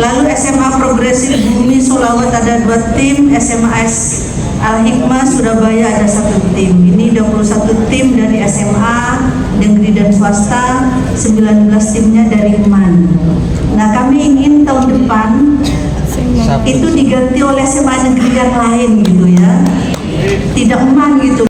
Lalu SMA Progresif Bumi Solawat ada 2 tim, SMA Al-Hikmah Surabaya ada 1 tim. Ini 21 tim dari SMA negeri dan swasta, 19 timnya dari UMAN. Nah, kami ingin tahun depan itu diganti oleh SMA negeri yang lain gitu ya, tidak UMAN gitu.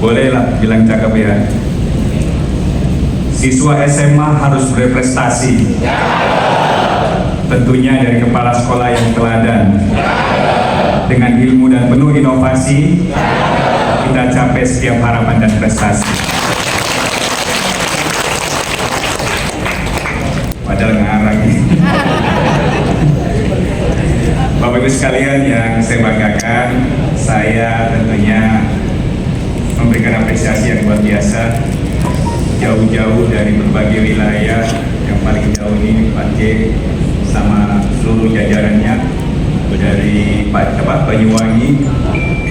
Bolehlah bilang cakep ya. Siswa SMA harus berprestasi. Tentunya dari kepala sekolah yang teladan. Dengan ilmu dan penuh inovasi, kita capai setiap harapan dan prestasi. Padahal ngarang. Bapak Ibu sekalian yang saya banggakan, saya tentunya memberikan apresiasi yang luar biasa, jauh-jauh dari berbagai wilayah, yang paling jauh ini Pak J sama seluruh jajarannya dari Banyuwangi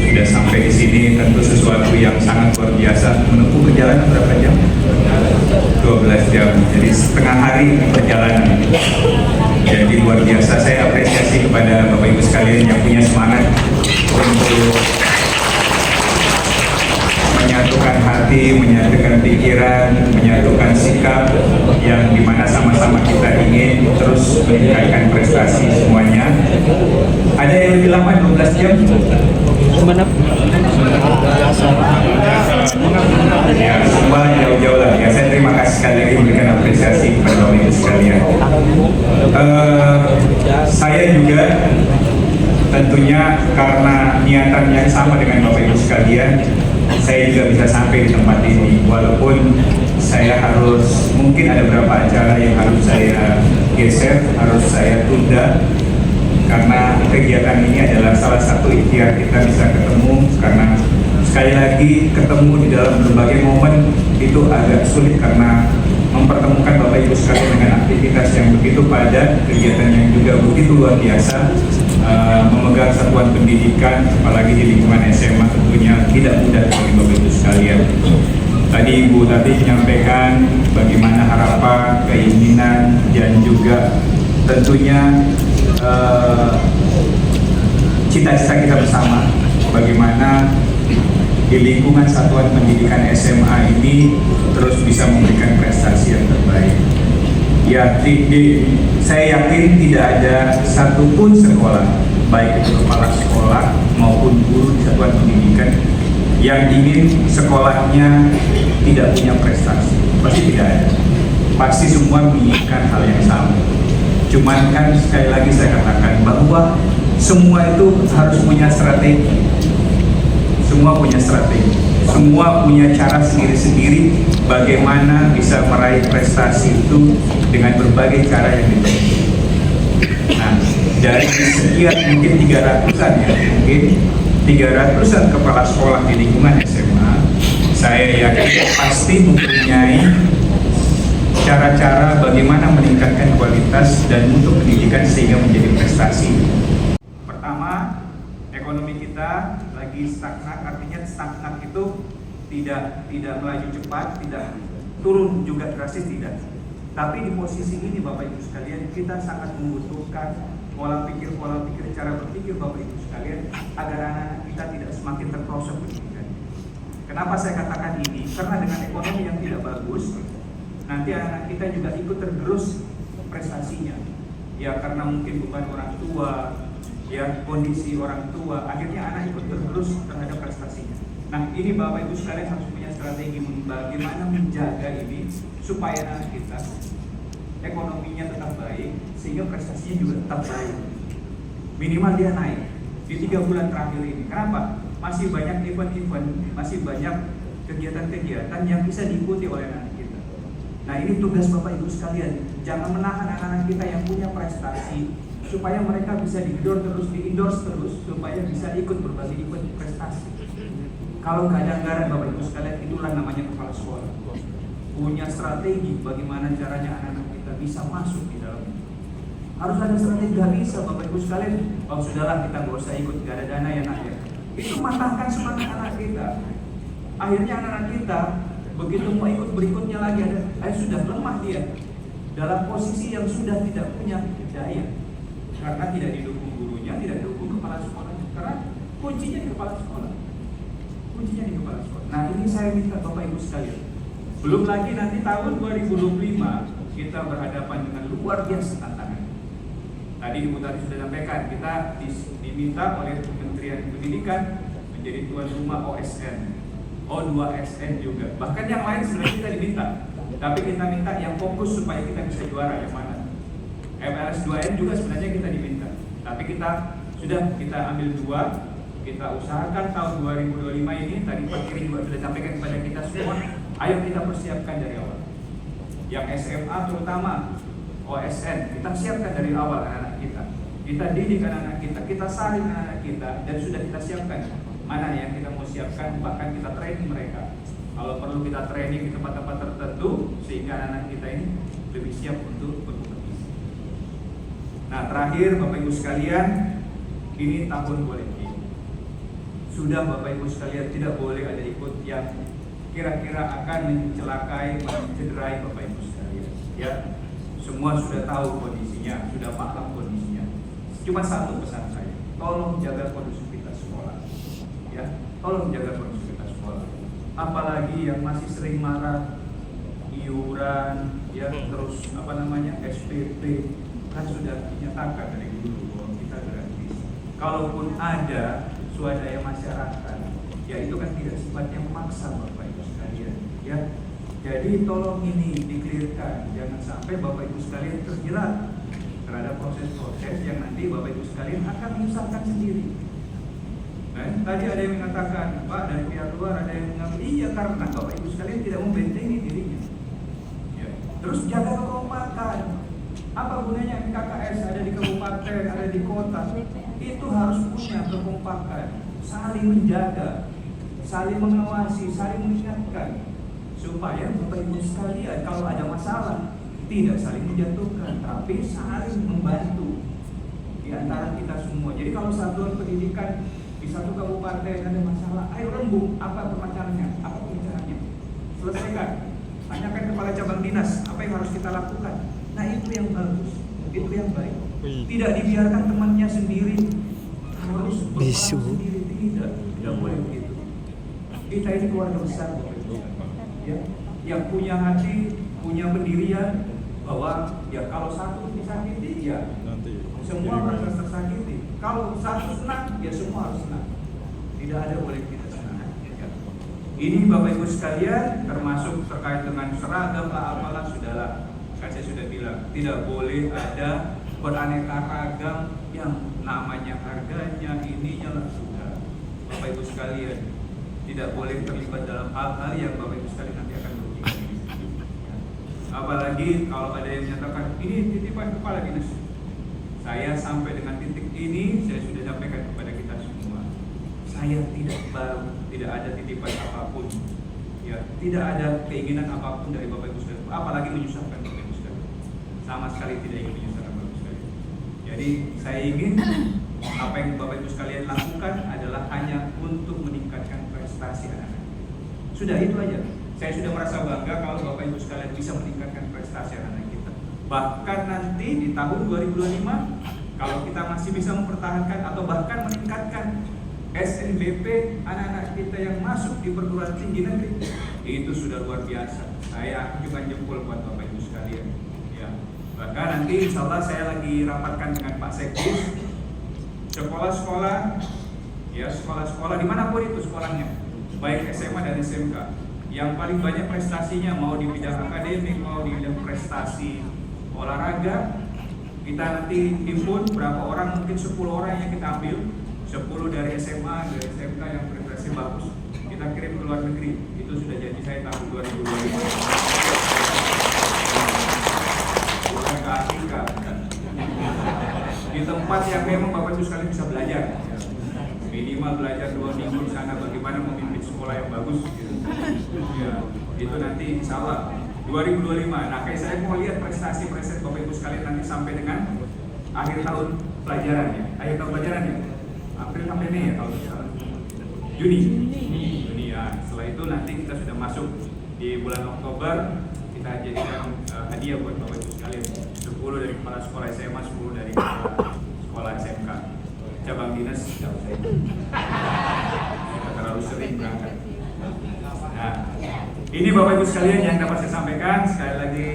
sudah sampai di sini. Tentu sesuatu yang sangat luar biasa, menempuh perjalanan berapa jam? 12 jam, jadi setengah hari perjalanan. Jadi luar biasa, saya apresiasi kepada Bapak Ibu sekalian yang punya semangat untuk menyatukan hati, menyatukan pikiran, menyatukan sikap yang dimana sama-sama kita ingin terus meningkatkan prestasi semuanya. Ada yang lebih lama 12 jam? Gimana? Ya, semua jauh-jauh lah. Ya, saya terima kasih sekali lagi memberikan apresiasi kepada Bapak Ibu sekalian. Saya juga tentunya karena niatan yang sama dengan Bapak Ibu sekalian, saya juga bisa sampai di tempat ini, walaupun saya harus, mungkin ada beberapa acara yang harus saya geser, harus saya tunda, karena kegiatan ini adalah salah satu ikhtiar kita bisa ketemu. Karena sekali lagi ketemu di dalam berbagai momen itu agak sulit, karena mempertemukan Bapak Ibu sekalian dengan aktivitas yang begitu padat, kegiatan yang juga begitu luar biasa. Memegang satuan pendidikan, apalagi di lingkungan SMA, tentunya tidak mudah bagi Bapak Ibu sekalian. Tadi Ibu tadi menyampaikan bagaimana harapan, keinginan, dan juga tentunya cita-cita kita bersama, bagaimana di lingkungan satuan pendidikan SMA ini terus bisa memberikan prestasi yang terbaik. Ya, saya yakin tidak ada satupun sekolah, baik itu kepala sekolah maupun guru di satuan pendidikan, yang ingin sekolahnya tidak punya prestasi. Pasti tidak ada. Pasti semua menginginkan hal yang sama. Cuman kan sekali lagi saya katakan bahwa semua itu harus punya strategi. Semua punya strategi. Semua punya cara sendiri-sendiri bagaimana bisa meraih prestasi itu dengan berbagai cara yang ditempuh. Nah, dari sekian mungkin 300-an ya, mungkin 300-an kepala sekolah di lingkungan SMA, saya yakin pasti mempunyai cara-cara bagaimana meningkatkan kualitas dan mutu pendidikan sehingga menjadi prestasi. Pertama, ekonomi kita lagi stagnan, artinya stagnan itu tidak melaju cepat, tidak turun juga drastis, tidak. Tapi di posisi ini Bapak Ibu sekalian, kita sangat membutuhkan pola pikir, cara berpikir Bapak Ibu sekalian, agar anak-anak kita tidak semakin terprosok pendidikan. Kenapa saya katakan ini? Karena dengan ekonomi yang tidak bagus, nanti anak-anak kita juga ikut tergerus prestasinya. Ya karena mungkin beban orang tua, ya kondisi orang tua, akhirnya anak ikut tergerus terhadap prestasinya. Nah ini Bapak Ibu sekalian harus punya strategi bagaimana menjaga ini supaya anak kita ekonominya tetap baik sehingga prestasinya juga tetap baik. Minimal dia naik di 3 bulan terakhir ini. Kenapa? Masih banyak event-event, masih banyak kegiatan-kegiatan yang bisa diikuti oleh anak kita. Nah ini tugas Bapak Ibu sekalian, jangan menahan anak-anak kita yang punya prestasi supaya mereka bisa di-endorse terus supaya bisa ikut berbagai event prestasi. Kalau nggak ada anggaran Bapak Ibu sekalian, itulah namanya kepala sekolah. Punya strategi bagaimana caranya anak-anak kita bisa masuk di dalam itu. Harus ada strategi, nggak bisa Bapak Ibu sekalian, oh sudahlah kita nggak usah ikut, nggak ada dana ya nak ya. Itu matahkan semangat anak kita. Akhirnya anak-anak kita begitu mau ikut berikutnya lagi sudah lemah dia dalam posisi yang sudah tidak punya daya karena tidak didukung gurunya, tidak didukung kepala sekolah. Karena kuncinya di kepala sekolah. Kuncinya di kepala sekolah. Nah ini saya minta Bapak Ibu sekalian. Belum lagi nanti tahun 2025 kita berhadapan dengan luar biasa tantangan. Tadi Ibu tadi sudah sampaikan, kita diminta oleh Kementerian Pendidikan menjadi tuan rumah OSN, O2SN juga. Bahkan yang lain sebenarnya kita diminta, tapi kita minta yang fokus supaya kita bisa juara yang mana. MLS 2N juga sebenarnya kita diminta, tapi kita ambil 2, kita usahakan tahun 2025 ini. Tadi Pak Kiri juga sudah sampaikan kepada kita semua, ayo kita persiapkan dari awal. Yang SMA terutama OSN, kita siapkan dari awal anak-anak kita. Kita didik anak-anak kita saring anak-anak kita, dan sudah kita siapkan mana yang kita mau siapkan, bahkan kita training mereka. Kalau perlu kita training di tempat-tempat tertentu sehingga anak-anak kita ini lebih siap untuk berkompetisi. Nah terakhir Bapak Ibu sekalian, ini tahun politik. Sudah Bapak Ibu sekalian, tidak boleh ada ikut yang kira-kira akan mencelakai, mencederai Bapak Ibu sekalian. Ya, semua sudah tahu kondisinya, sudah paham kondisinya. Cuma satu pesan saya, tolong jaga kondusivitas sekolah. Ya, tolong jaga kondusivitas sekolah. Apalagi yang masih sering marah iuran, ya terus SPP, kan sudah dinyatakan dari dulu bahwa kita gratis. Kalaupun ada swadaya masyarakat, ya itu kan tidak sifatnya memaksa Bapak Ibu sekalian. Ya, jadi tolong ini dikelirkan, jangan sampai Bapak Ibu sekalian terjerat terhadap proses-proses yang nanti Bapak Ibu sekalian akan menyusahkan sendiri. Tadi ada yang mengatakan, Pak, dari pihak luar ada yang mengatakan, iya karena Bapak Ibu sekalian tidak membentengi dirinya. Ya. Terus jaga kekompakan. Apa gunanya MKKS ada di kabupaten, ada di kota? Itu harus punya kekompakan, saling menjaga, saling mengawasi, saling mengingatkan, supaya Bapak Ibu sekalian kalau ada masalah tidak saling menjatuhkan, tapi saling membantu di antara kita semua. Jadi kalau satuan pendidikan di satu kabupaten ada masalah, ayo rembuk, apa permasalahannya, apa pembicaranya, selesaikan, tanyakan kepala cabang dinas apa yang harus kita lakukan. Nah itu yang bagus, itu yang baik. Tidak dibiarkan temannya sendiri harus berperang sendiri, tidak boleh begitu. Kita ini keluarga besar, ya, yang punya hati, punya pendirian bahwa ya kalau satu disakiti ya semua merasa tersakiti. Kalau satu senang ya semua harus senang. Tidak ada boleh kita senang. Ya. Ini Bapak Ibu sekalian, termasuk terkait dengan seragam lah apalah sudahlah. Kan saya sudah bilang tidak boleh ada beraneka ragam yang namanya harganya ininya lah sudah. Bapak Ibu sekalian, tidak boleh terlibat dalam hal-hal yang Bapak Ibu sekalian nanti akan merugikan diri sendiri. Apalagi kalau ada yang menyatakan ini titipan kepala dinas. Saya sampai dengan titik ini saya sudah sampaikan kepada kita semua. Saya tidak ada titipan apapun. Ya, tidak ada keinginan apapun dari Bapak Ibu sekalian, apalagi menyusahkan Bapak Ibu sekalian. Sama sekali tidak ingin menyusahkan Bapak Ibu sekalian. Jadi saya ingin apa yang Bapak Ibu sekalian lakukan adalah hanya untuk meningkatkan prestasi anak-anak. Sudah itu aja. Saya sudah merasa bangga kalau Bapak Ibu sekalian bisa meningkatkan prestasi anak-anak kita. Bahkan nanti di tahun 2025 kalau kita masih bisa mempertahankan atau bahkan meningkatkan SNBP anak-anak kita yang masuk di perguruan tinggi negeri, itu sudah luar biasa. Saya acungkan jempol buat Bapak Ibu sekalian. Ya. Bahkan nanti insya Allah saya lagi rapatkan dengan Pak Sekdis sekolah-sekolah, ya sekolah-sekolah dimanapun itu sekolahnya, baik SMA dan SMK, yang paling banyak prestasinya mau di bidang akademik, mau di bidang prestasi olahraga, kita nanti himpun berapa orang, mungkin 10 orang yang kita ambil, 10 dari SMA, dari SMK yang berprestasi bagus, kita kirim ke luar negeri. Itu sudah janji saya tahun 2025. Bukan ke Afrika, di tempat yang memang Bapak Ibu sekalian bisa belajar, minimal belajar 2 minggu di sana bagaimana memimpin sekolah yang bagus. Ya, itu nanti insya Allah 2025. Nah, kayak saya mau lihat prestasi-prestasi Bapak Ibu sekalian nanti sampai dengan akhir tahun pelajaran ya. Akhir tahun pelajaran ya. April sampai Mei ya kalau misalnya. Juni ya. Setelah itu nanti kita sudah masuk di bulan Oktober, kita jadikan hadiah buat Bapak Ibu sekalian. 10 dari kepala sekolah SMA, 10 dari kepala sekolah SMK. Cabang dinas tidak usah. Kita terlalu sering berangkat. Nah, ini Bapak Ibu sekalian yang dapat saya sampaikan. Sekali lagi